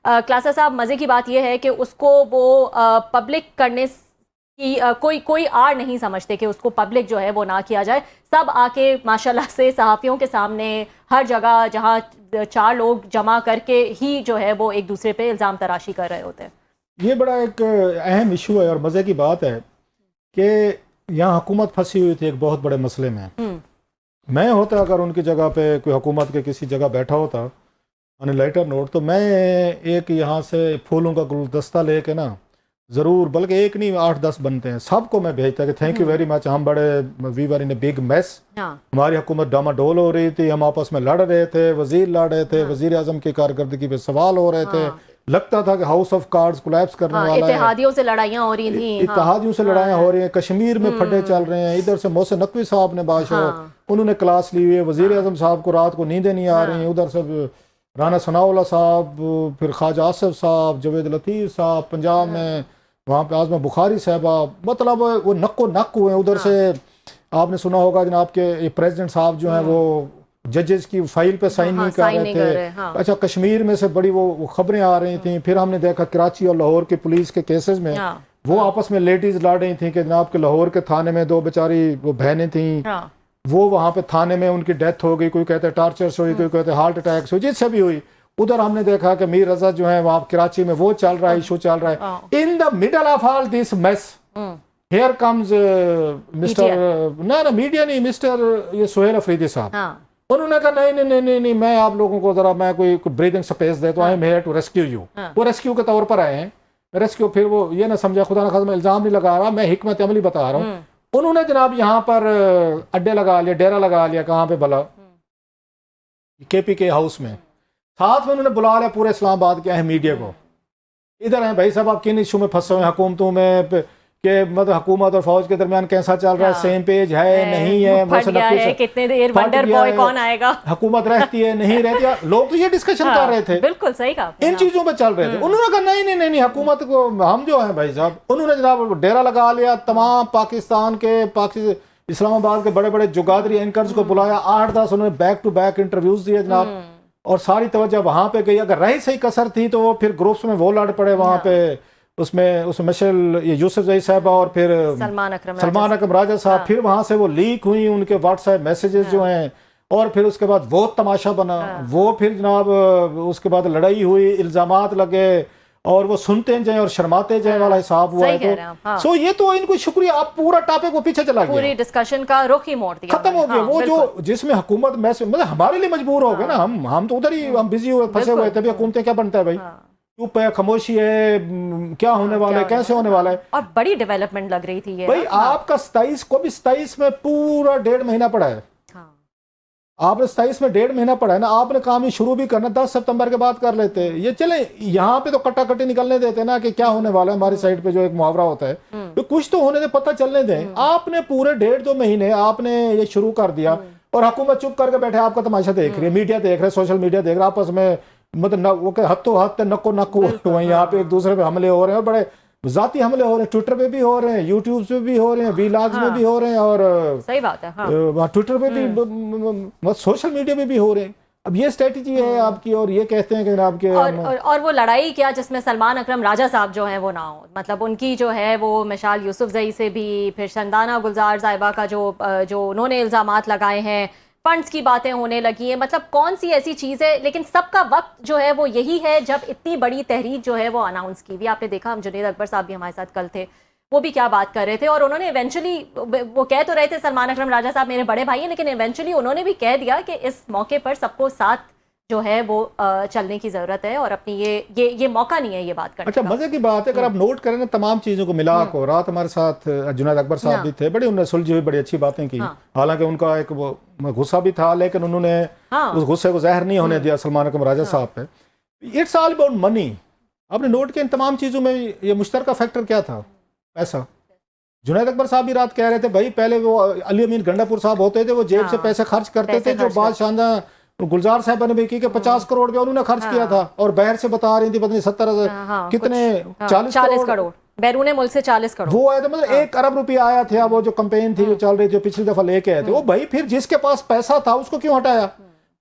کلاسا صاحب مزے کی بات یہ ہے کہ اس کو وہ پبلک کرنے کی کوئی آڑ نہیں سمجھتے کہ اس کو پبلک جو ہے وہ نہ کیا جائے. سب آ کے ماشاءاللہ سے صحافیوں کے سامنے ہر جگہ جہاں 4 لوگ جمع کر کے ہی جو ہے وہ ایک دوسرے پہ الزام تراشی کر رہے ہوتے ہیں. یہ بڑا ایک اہم ایشو ہے اور مزے کی بات ہے کہ یہاں حکومت پھنسی ہوئی تھی ایک بہت بڑے مسئلے میں. میں ہوتا اگر ان کی جگہ پہ کوئی حکومت کے کسی جگہ بیٹھا ہوتا آن اے لائٹر نوٹ تو میں ایک یہاں سے پھولوں کا گلدستہ لے کے نا ضرور، بلکہ ایک نہیں 8-10 بنتے ہیں، سب کو میں بھیجتا کہ تھینک یو ویری مچ. ہم بڑے وی ور ان اے بگ میس. ہماری حکومت ڈاماڈول ہو رہی تھی، ہم آپس میں لڑ رہے تھے، وزیر لڑ رہے تھے، وزیر اعظم کی کارکردگی پہ سوال ہو رہے تھے، لگتا تھا کہ ہاؤس آف کارڈز کولیپس کرنے والا ہے. اتحادیوں سے لڑائیاں ہو رہی تھیں، اتحادیوں سے لڑائیاں ہو رہی ہیں، کشمیر میں پھڈے چل رہے ہیں. ادھر سے محسن نقوی صاحب نے بادشاہ انہوں نے کلاس لی ہوئی ہے، وزیر اعظم صاحب کو رات کو نیندیں نہیں آ رہی ہیں. ادھر سے رانا ثناء اللہ صاحب، پھر خواجہ آصف صاحب، جوید لطیف صاحب پنجاب میں، وہاں پہ اعظمہ بخاری صاحبہ، مطلب وہ نک و نک ہوئے ہیں. ادھر سے آپ نے سنا ہوگا جناب کے پریزیڈنٹ صاحب جو ہیں وہ ججز کی فائل پہ سائن نہیں کر رہے تھے. اچھا کشمیر میں سے بڑی وہ خبریں آ رہی تھیں. پھر ہم نے دیکھا کراچی اور لاہور کی پولیس کے کیسز میں وہ آپس میں لیڈیز لڑ رہی تھیں کہ جناب کے لاہور کے تھانے میں 2 بیچاری وہ بہنیں تھیں، وہ وہاں پہ تھانے میں ان کی ڈیتھ ہو گئی. کوئی کہتے ٹارچر سے ہوئی، کوئی کہتے ہارٹ اٹیک سے ہوئی، جس سے بھی ہوئی. ادھر ہم نے دیکھا کہ میر رضا جو ہیں وہاں کراچی میں وہ چل رہا ہے، ایشو چل رہا ہے. In the middle of all this mess here comes mister نہ میڈیا نہیں، مسٹر یہ سہیل افریدی صاحب. انہوں نے کہا نہیں میں آپ لوگوں کو ذرا میں کوئی بریدنگ سپیس دے تو I am here to rescue you. وہ ریسکیو کے طور پر آئے ہیں. ریسکیو پھر وہ یہ نہ سمجھا، خدا نہ خاصا میں الزام نہیں لگا رہا، میں حکمت عملی بتا رہا ہوں. انہوں نے جناب یہاں پر اڈے لگا لیا، ڈیرا لگا لیا. کہاں پہ بھلا؟ کے پی کے ہاؤس میں. ساتھ میں انہوں نے بلا لیا پورے اسلام آباد کے اہم میڈیا کو. ادھر ہیں بھائی صاحب آپ کن ایشو میں پھنسے ہوئے حکومتوں میں کہ مطلب حکومت اور فوج کے درمیان کیسا چل رہا ہے، سیم پیج ہے نہیں ہے، کتنے دیر ونڈر بوائے کون آئے گا، حکومت رہتی ہے نہیں رہتی. لوگ تو یہ ڈسکشن کر رہے تھے، بالکل صحیح کہا، ان چیزوں پہ چل رہے تھے. انہوں نے کہا نہیں حکومت کو ہم جو ہیں بھائی صاحب. انہوں نے جناب ڈیرا لگا لیا. تمام پاکستان کے اسلام آباد کے بڑے بڑے جگادری اینکرز کو بلایا. 8-10 انہوں نے بیک ٹو بیک انٹرویوز دیے جناب، اور ساری توجہ وہاں پہ گئی. اگر رہی صحیح کسر تھی تو وہ پھر گروپس میں وہ لڑ پڑے وہاں پہ. اس میں مشل یوسف زئی صاحبہ اور پھر سلمان اکرم راجہ صاحب. پھر وہاں سے وہ لیک ہوئی ان کے واٹس ایپ میسیجز جو ہیں، اور پھر اس کے بعد وہ تماشا بنا. وہ پھر جناب اس کے بعد لڑائی ہوئی، الزامات لگے، اور وہ سنتے جائیں اور شرماتے جائیں والا حساب ہوا ہے. تو سو یہ تو ان کو شکریہ. آپ پورا ٹاپک وہ پیچھے چلا گیا، پوری ڈسکشن کا رخ ہی موڑ دیا، ختم ہو گیا. وہ جو جس میں حکومت میں مطلب ہمارے لیے مجبور ہو گئے نا، ہم تو ادھر ہی ہم بزی ہوئے پھنسے ہوئے تھے. حکومتیں کیا بنتا ہے بھائی، چپ ہے، خاموشی ہے، کیا ہونے والا ہے، کیسے ہونے والا ہے. اور بڑی ڈیولپمنٹ لگ رہی تھی یہ بھائی. آپ کا 27 میں پورا 1.5 مہینہ پڑا ہے. آپ نے 27 میں 1.5 مہینہ پڑا ہے نا. آپ نے کام ہی شروع بھی کرنا 10 ستمبر کے بعد کر لیتے. یہ چلیں یہاں پہ تو کٹا کٹی نکلنے دیتے نا کہ کیا ہونے والا ہے. ہماری سائڈ پہ جو ایک محاورہ ہوتا ہے تو کچھ تو ہونے دے، پتہ چلنے دیں. آپ نے پورے 1.5-2 مہینے آپ نے یہ شروع کر دیا، اور حکومت چپ کر کے بیٹھے آپ کا تماشا دیکھ رہی ہے، میڈیا دیکھ رہے، سوشل میڈیا دیکھ رہا. آپس میں مطلب وہ کہ ہتھوں ہاتھ نکو نکو ہوئے، یہاں پہ ایک دوسرے پہ حملے ہو رہے ہیں، اور بڑے ذاتی حملے ہو رہے ہیں. ٹویٹر پہ بھی ہو رہے ہیں، یوٹیوب پہ بھی ہو رہے ہیں، ویلاگز میں بھی ہو رہے ہیں، اور صحیح بات ہے ٹویٹر پہ بھی، سوشل میڈیا پہ بھی ہو رہے ہیں. اب یہ اسٹریٹجی ہے آپ کی، اور یہ کہتے ہیں کہ جناب کے اور وہ لڑائی کیا جس میں سلمان اکرم راجہ صاحب جو ہیں وہ نہ ہو. مطلب ان کی جو ہے وہ مشال یوسف زئی سے بھی، پھر شندانہ گلزار صاحبہ کا جو انہوں نے الزامات لگائے ہیں، فنڈز کی باتیں ہونے لگی ہیں. مطلب کون سی ایسی چیز ہے، لیکن سب کا وقت جو ہے وہ یہی ہے جب اتنی بڑی تحریک جو ہے وہ اناؤنس کی ہوئی. آپ نے دیکھا، ہم جنید اکبر صاحب بھی ہمارے ساتھ کل تھے، وہ بھی کیا بات کر رہے تھے. اور انہوں نے ایونچولی وہ کہہ تو رہے تھے سلمان اکرم راجہ صاحب میرے بڑے بھائی ہیں، لیکن ایونچولی انہوں نے بھی کہہ دیا کہ اس موقع پر سب کو ساتھ جو ہے وہ چلنے کی ضرورت ہے، اور اپنی یہ موقع نہیں ہے یہ بات کرنے کا. اچھا مزے کی بات ہے اگر آپ نوٹ کریں نا تمام چیزوں کو ملا کو. رات ہمارے ساتھ جنید اکبر صاحب بھی تھے، بڑی انہوں نے سلجھی ہوئی بڑی اچھی باتیں کی. حالانکہ ان کا ایک وہ غصہ بھی تھا، لیکن انہوں نے اس غصے کو ظاہر نہیں ہونے دیا سلمان اکرم راجہ صاحب پہ. It's all about money. آپ نے نوٹ کیا ان تمام چیزوں میں یہ مشترکہ فیکٹر کیا تھا؟ پیسہ. جنید اکبر صاحب بھی رات کہہ رہے تھے بھائی پہلے وہ علی امین گنڈا پور صاحب ہوتے تھے، وہ جیب سے پیسے خرچ کرتے تھے. جو بات شاندار گلزار صاحب نے بھی کی کہ 50 کروڑ روپے انہوں نے خرچ کیا تھا، اور باہر سے بتا رہی تھی پتہ نہیں 70,000 کتنے 40 کروڑ بیرون ملک سے 40 کروڑ وہ آئے تھے. مطلب 1 ارب روپیہ آیا تھا. وہ جو کمپین تھی جو چل رہی تھی پچھلی دفعہ لے کے آئے تھے وہ. بھائی پھر جس کے پاس پیسہ تھا اس کو کیوں ہٹایا؟